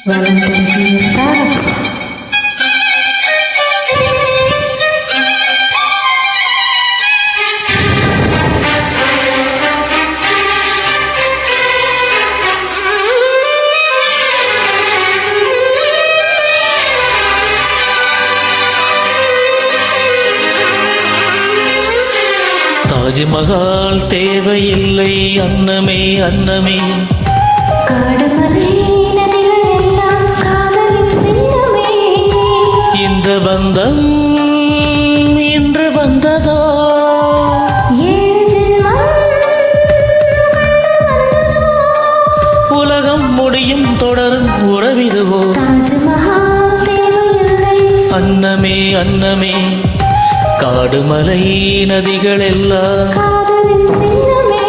Valentine Stars. Taj Mahal தேவையில்லை அன்னமே அன்னமே, காடுமலை நதிகள் எல்லாம் காதலின் சின்னமே. இந்த பந்தம் இன்று வந்ததோ, ஏழு ஜென்மம் உலகம் முடியும் தொடரும் உறவிதுவோ. தாஜ்மஹால் தேவையில்லை அன்னமே அன்னமே, காடுமலை நதிகள் எல்லாம் காதலின் சின்னமே.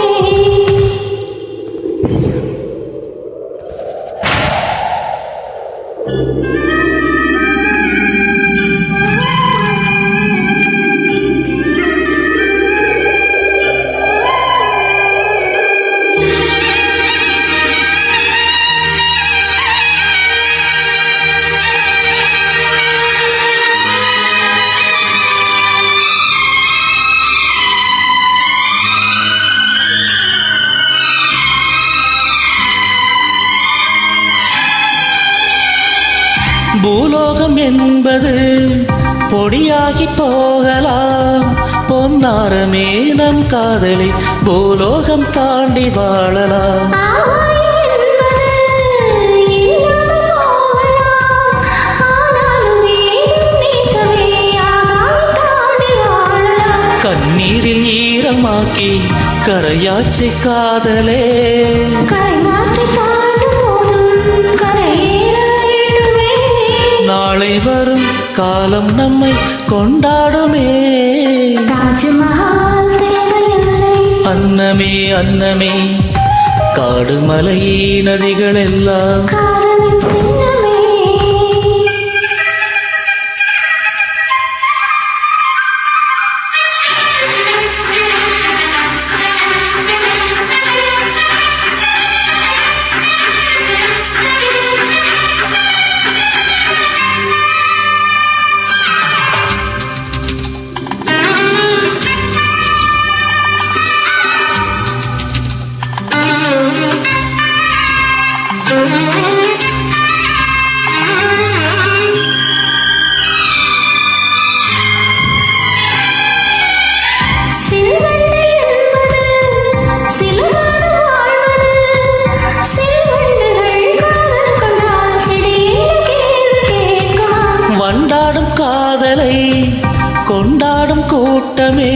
பூலோகம் என்பது பொடியாகி போகலாம், பொன்னாரமே நம் காதலி பூலோகம் தாண்டி வாழலாம். கண்ணீரில் ஈரமாக்கி கரையாட்சி காதலே, நாளை வரும் காலம் நம்மை கொண்டாடுமே. தாஜ்மஹால் தேவையில்லை அன்னமே அன்னமே, காடுமலை நதிகள் எல்லாம் காதலின் சின்னமே. வண்டாடும் காதலை கொண்டாடும் கூட்டமே,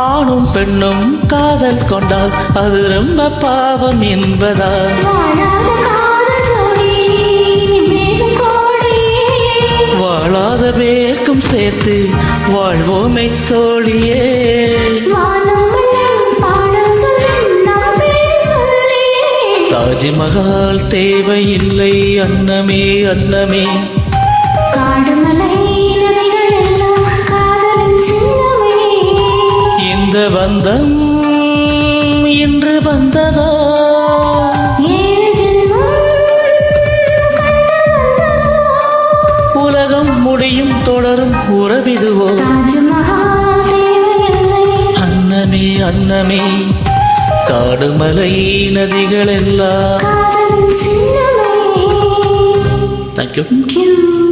ஆணும் பெண்ணும் காதல் கொண்டால் அது ரொம்ப பாவம் என்பதா. வாழாத பேர்க்கும் சேர்த்து வாழ்வோமை தோழியே. தாஜ்மஹால் தேவையில்லை அன்னமே அன்னமே, காடுமலை நதிகள் எல்லாம் காதலின் சின்னமே. இந்த பந்தம் இன்று வந்ததோ, ஏழு ஜென்மம் உலகம் முடியும் தொடரும் உறவிதுவோ. தாஜ்மஹால் தேவையில்லை அன்னமே அன்னமே, காடுமலை நதிகள் எல்லாம். காதலின் சின்னமே. தேங்க்யூ. Thank you.